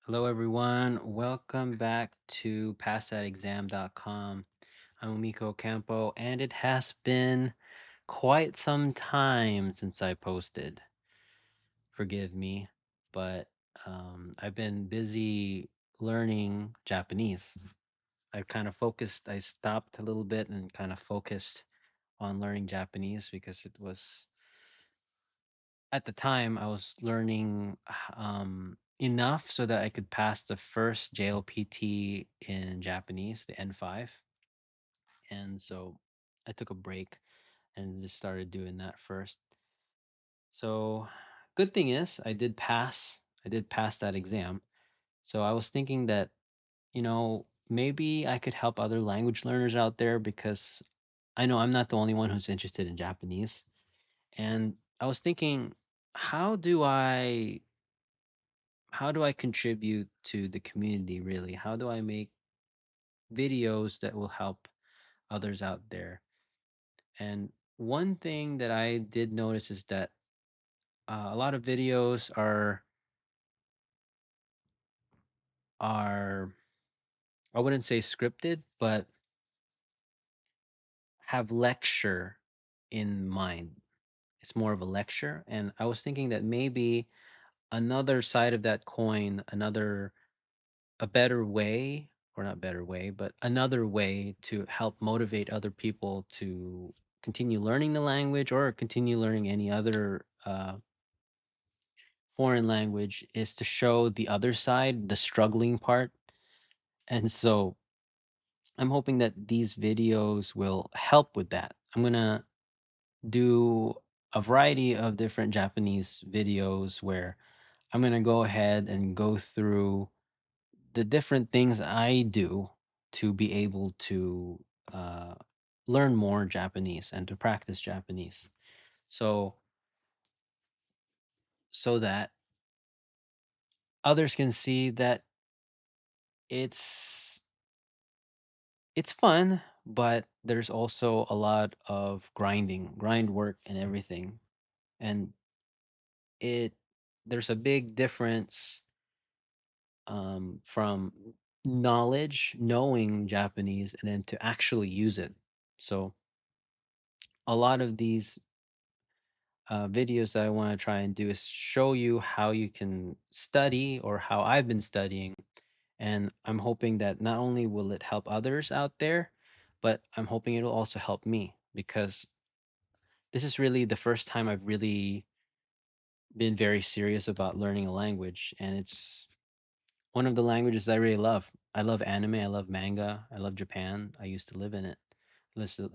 Hello, everyone. Welcome back to passthatexam.com. I'm Miko Campo, and it has been quite some time since I posted. Forgive me, but I've been busy learning Japanese. I stopped a little bit and kind of focused on learning Japanese because it was at the time I was learning enough so that I could pass the first JLPT in Japanese, the N5. And so I took a break and just started doing that first. So good thing is I did pass. I did pass that exam. So I was thinking that, maybe I could help other language learners out there because I know I'm not the only one who's interested in Japanese. And I was thinking, how do I how do I contribute to the community really? How do I make videos that will help others out there? And one thing that I did notice is that a lot of videos are I wouldn't say scripted, but have lecture in mind. It's more of a lecture, and I was thinking that maybe another side of that coin, another a better way, or not better way, but another way to help motivate other people to continue learning the language or continue learning any other foreign language is to show the other side, the struggling part. And so I'm hoping that these videos will help with that. I'm going to do a variety of different Japanese videos where I'm going to go ahead and go through the different things I do to be able to uh, learn more Japanese and to practice Japanese. So so that others can see that it's it's fun, but there's also a lot of grind work and everything. And it there's a big difference from knowledge, knowing Japanese, and then to actually use it. So a lot of these videos that I want to try and do is show you how you can study or how I've been studying. And I'm hoping that not only will it help others out there, but I'm hoping it'll also help me because this is really the first time I've really been very serious about learning a language. And it's one of the languages I really love. I love anime, I love manga, I love Japan. I used to live in it.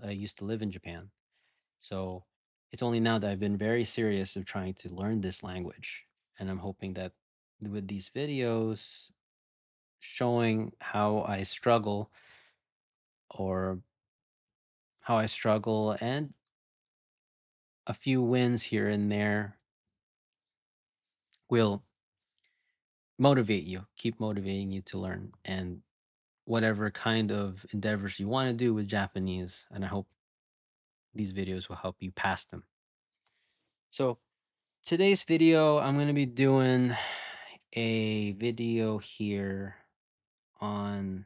I used to live in Japan. So it's only now that I've been very serious of trying to learn this language. And I'm hoping that with these videos showing or how I struggle and a few wins here and there will motivate you, keep motivating you to learn and whatever kind of endeavors you want to do with Japanese. And I hope these videos will help you pass them. So today's video, I'm going to be doing a video here on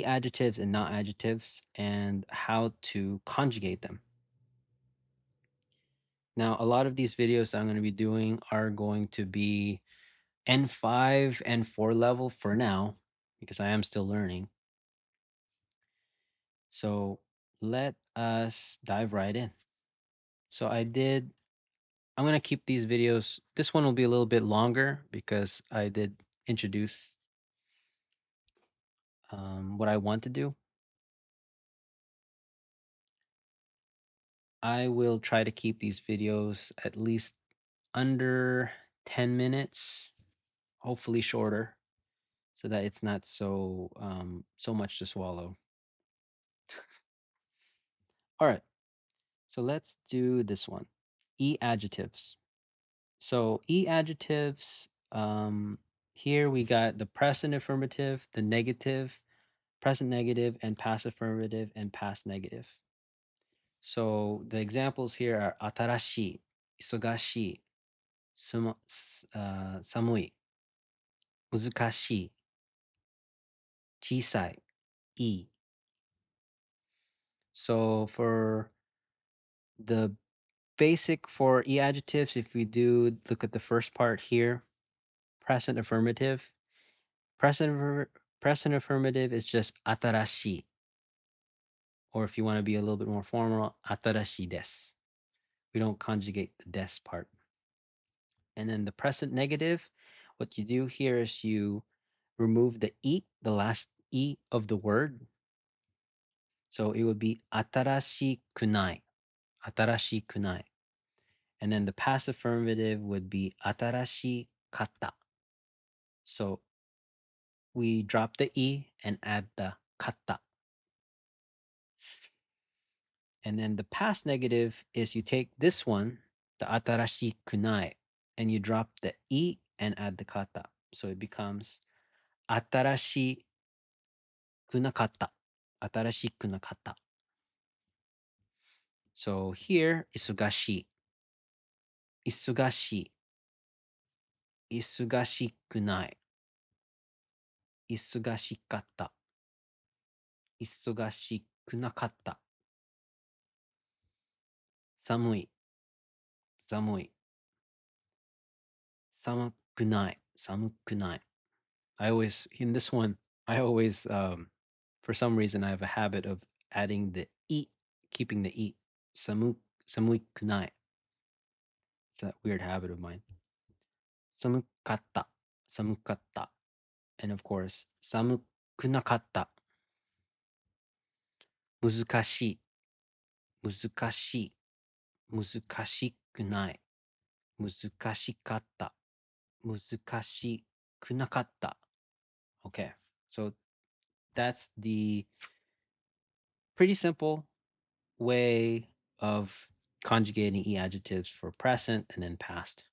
adjectives and not adjectives and how to conjugate them. Now, a lot of these videos that I'm going to be doing are going to be N5 and 4 level for now because I am still learning. So let us dive right in. So I'm going to keep these videos. This one will be a little bit longer because I did introduce what I want to do. I will try to keep these videos at least under 10 minutes, hopefully shorter, so that it's not so much to swallow. All right, so let's do this one. Adjectives. So adjectives. Here we got the present affirmative, the negative, present negative, and past affirmative and past negative. So the examples here are 新しい、忙しい、samui. 難しい、小さい、いい. So for the basic for e adjectives, if we do look at the first part here, present affirmative. Present affirmative is just 新しい. Or if you want to be a little bit more formal, 新しいです. We don't conjugate the des part. And then the present negative, what you do here is you remove the e, the last e of the word. So it would be 新しくない. 新しくない. And then the past affirmative would be 新しかった. So we drop the e and add the かった. And then the past negative is you take this one, the 新しくない, and you drop the e and add the かった. So it becomes 新しくなかった. 新しくなかった. So here, 忙しい. 忙しい. 忙しくない. 忙しかった. 忙しくなかった. 寒い. 寒い. 寒くない. 寒くない. I always, in this one, I always, for some reason, I have a habit of adding the e, keeping the e. Samukunai. It's a weird habit of mine. Samukatta. Samukatta. And of course, samukunakatta. Muzukashi. Muzukashi. Muzukashikunai. Muzukashikatta. Muzukashikunakatta. Okay, so that's the pretty simple way of conjugating e adjectives for present and then past.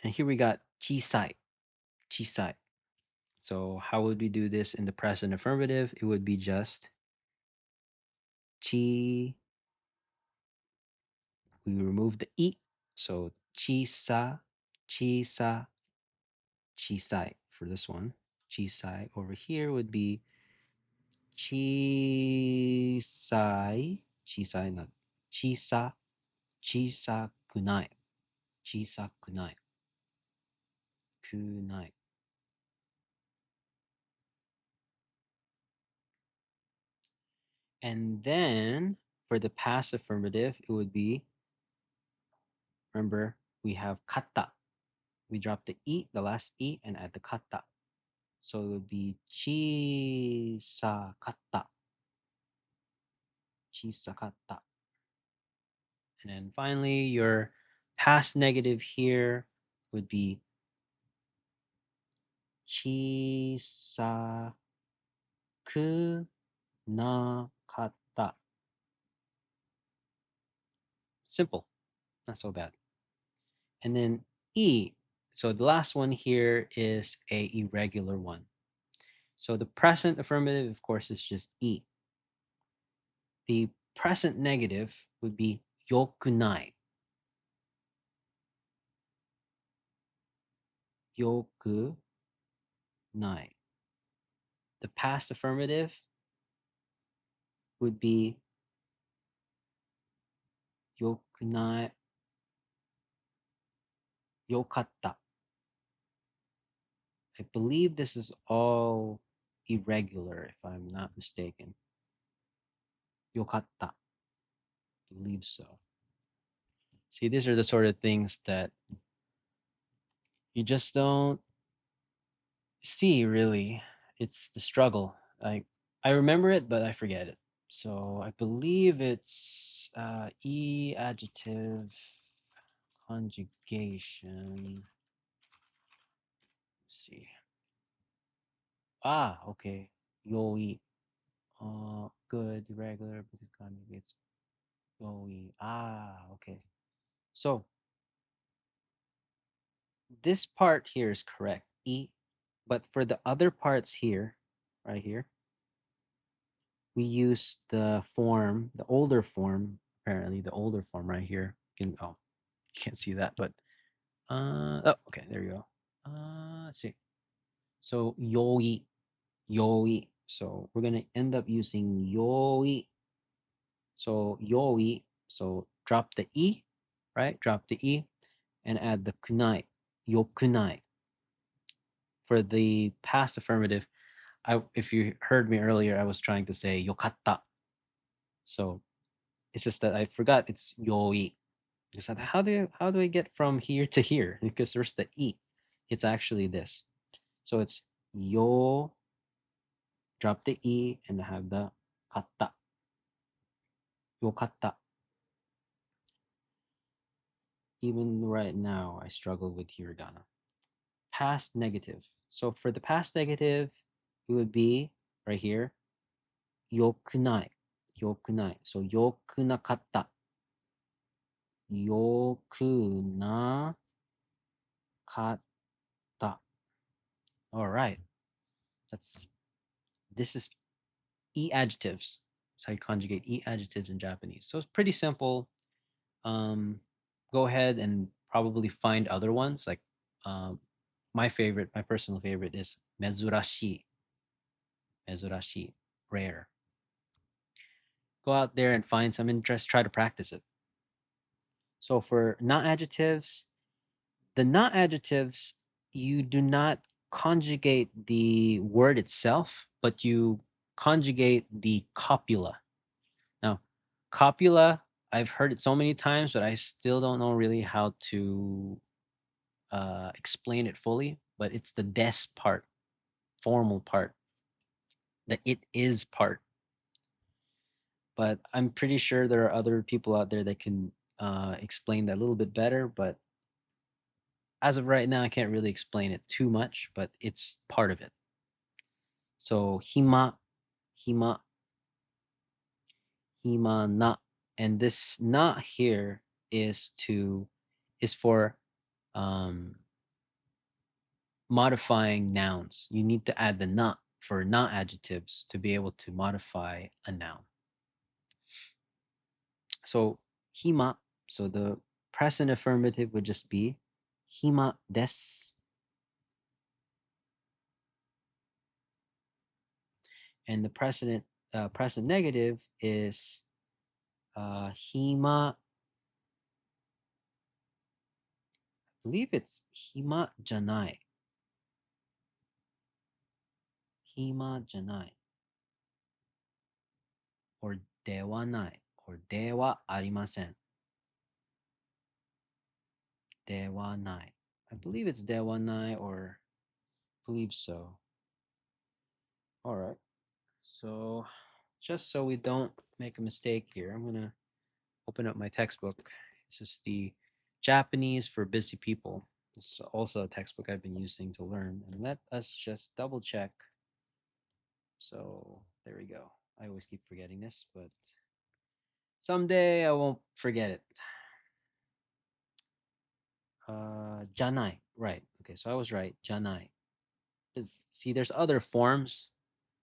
And here we got chisai, chisai. So how would we do this in the present affirmative? It would be just chi. We remove the e, so chisa, chisa, chisai for this one. Chisai over here would be chisai, chisai, not chisa, chisa kunai, chisa kunai. Kunai. And then for the past affirmative, it would be, remember, we have kata. We drop the e, the last e, and add the kata. So it would be chisakata. Chisakata. And then finally, your past negative here would be chisakunakata. Simple, not so bad. And then E. So the last one here is a irregular one. So the present affirmative, of course, is just E. The present negative would be yokunai. Yokunai. The past affirmative would be yokunai, yokatta. I believe this is all irregular, if I'm not mistaken. Yokatta. I believe so. See, these are the sort of things that you just don't see, really. It's the struggle. I remember it, but I forget it. So I believe it's e adjective conjugation. Let's see. Ah, okay. Yoi. Good, irregular, because conjugates. Yoi. Ah, okay. So this part here is correct. E. But for the other parts here, right here, we use the form, the older form, apparently the older form right here. You can't see that, but oh, okay, there you go. see. So yoi, yoi. So we're gonna end up using yoi. So yoi. So drop the e, right? Drop the e, and add the kunai, yokunai. For the past affirmative, if you heard me earlier, I was trying to say yokatta. So it's just that I forgot it's yoi. Just that how do I get from here to here? Because there's the e. It's actually this. So it's yo, drop the e, and have the katta. Yokatta. Even right now, I struggle with hiragana. Past negative. So for the past negative, it would be right here, yokunai. Yokunai. So yokunakatta. Yokunakatta. All right. That's this is e adjectives. That's how you conjugate e adjectives in Japanese. So it's pretty simple. Um, Go ahead and probably find other ones. Like um, my favorite, my personal favorite is mezurashi. Mezurashi, rare. Go out there and find some and just try to practice it. So for not adjectives, the not adjectives, you do not conjugate the word itself, but you conjugate the copula. Now, copula, I've heard it so many times, but I still don't know really how to explain it fully. But it's the des part, formal part, the it is part. But I'm pretty sure there are other people out there that can explain that a little bit better. But as of right now, I can't really explain it too much, but it's part of it. So hima, hima, hima na, and this na here is for um, modifying nouns. You need to add the na for not adjectives to be able to modify a noun. So hima, so the present affirmative would just be hima des, and the present negative is hima. I believe it's hima janai, hima janai, or dewa nai, or dewa arimasen, dewa nai. I believe it's dewa nai, or believe so. All right. So just so we don't make a mistake here, I'm gonna open up my textbook. This is the Japanese for Busy People. This is also a textbook I've been using to learn. And let us just double check. So there we go. I always keep forgetting this, but someday I won't forget it. Janai. Right. Okay, so I was right. Janai. See, there's other forms.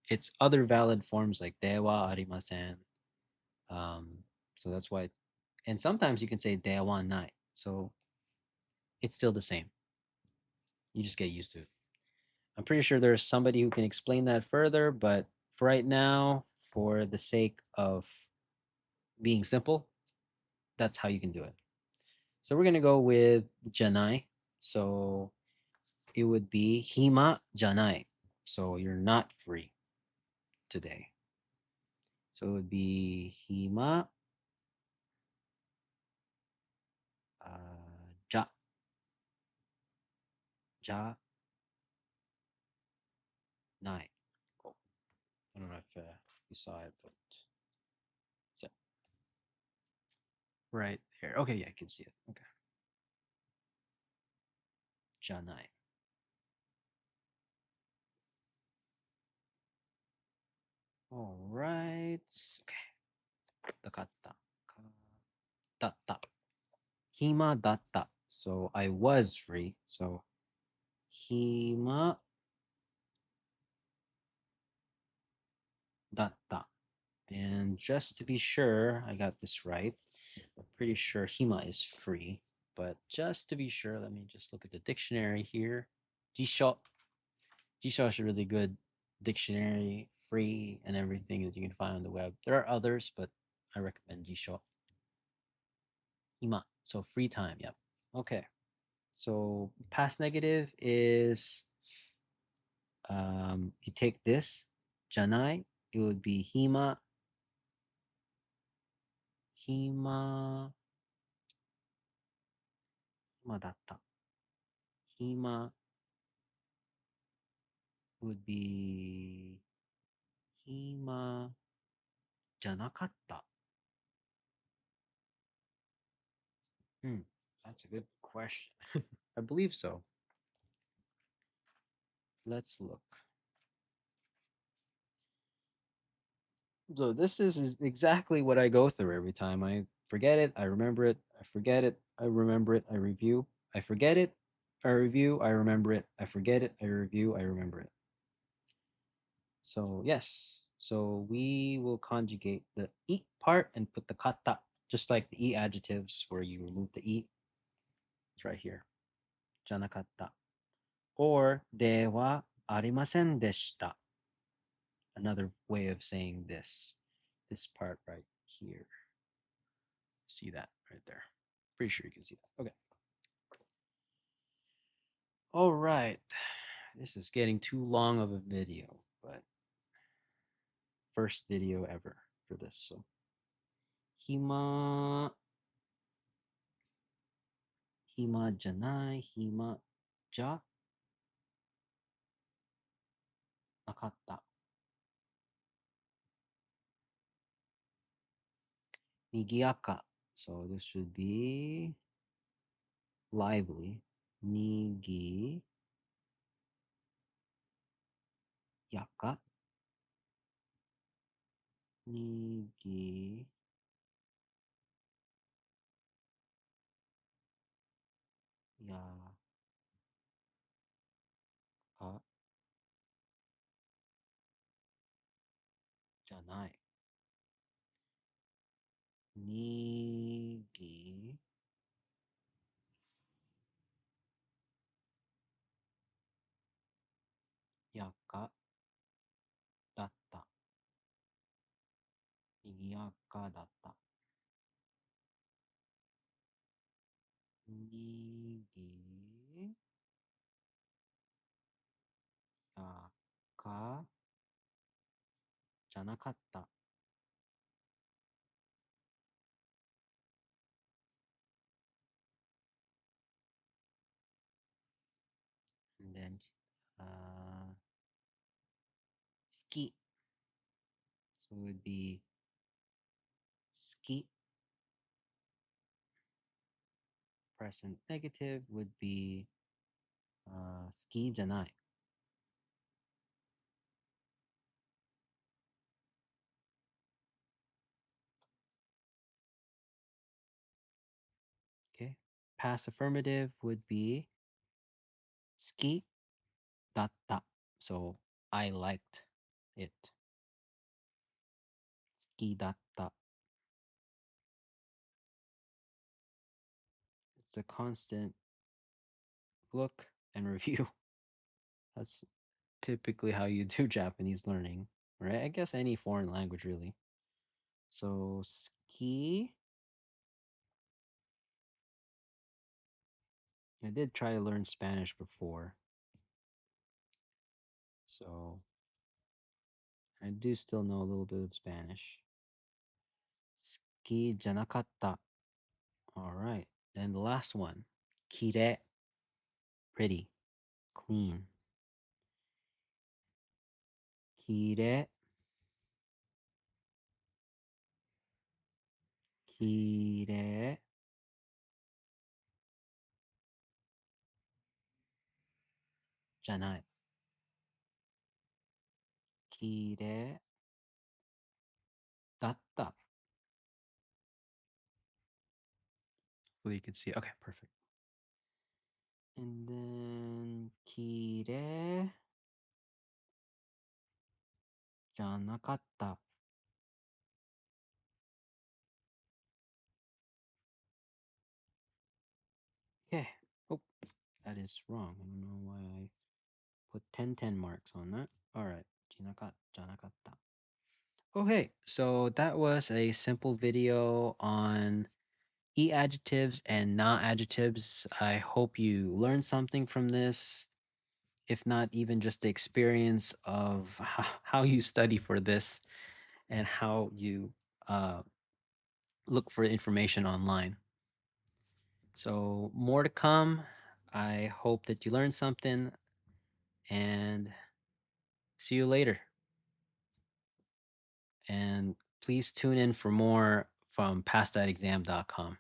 It's other valid forms like dewa arimasen. Um, so that's why. And sometimes you can say dewa nai. So it's still the same. You just get used to it. I'm pretty sure there's somebody who can explain that further, but for right now, for the sake of being simple, that's how you can do it. So we're gonna go with janai. So it would be hima janai. So you're not free today. So it would be hima ja ja nai. Oh, I don't know if you saw it, but so, right there. Okay, yeah, I can see it. Okay, janai. All right. Okay, the kata. Datta. Hima datta. So I was free. So hima datta. And just to be sure I got this right, I'm pretty sure hima is free. But just to be sure, let me just look at the dictionary here. Jisho. Jisho is a really good dictionary, free and everything that you can find on the web. There are others, but I recommend Jisho. Hima. So free time. Yep. Okay. So past negative is you take this, janai, it would be hima, hima, hima datta. Hima would be hima janakatta. Hmm, that's a good question. I believe so. Let's look. So this is exactly what I go through every time. I forget it, I remember it, I forget it, I remember it, I review, I forget it, I review, I remember it, I forget it, I review, I remember it. So yes, so we will conjugate the eat part and put the kata, just like the e adjectives where you remove the e. It's right here. Janakatta. Or de wa arimasen deshita. Another way of saying this. This part right here. See that right there. Pretty sure you can see that. Okay. All right. This is getting too long of a video, but first video ever for this. So hima, hima janai, hima ja nakatta. Nigiyaka. So this should be lively. Nigiyaka. Nigiyakaじゃない。にぎやかだった。にぎやかだった。にぎやかじゃなかった。And then, 好き. So it would be 好き. Present negative would be 好きじゃない. Okay. Past affirmative would be 好きだった. So I liked it. 好きだった. It's a constant look and review. That's typically how you do Japanese learning, right? I guess any foreign language really. So ski. I did try to learn Spanish before, so I do still know a little bit of Spanish. Ski janakatta. All right. Then the last one. Kire. Pretty. Clean. Kire. Kire. Janai. Kire. Datta. Well, you can see. Okay, perfect. And then kire. Janakatta. Okay. Oh, that is wrong. I don't know why put 10 marks on that. All right. じゃなかった. Okay, so that was a simple video on adjectives and not adjectives. I hope you learned something from this, if not even just the experience of how you study for this and how you uh, look for information online. So, more to come. I hope that you learned something and see you later. And please tune in for more from pastthatexam.com.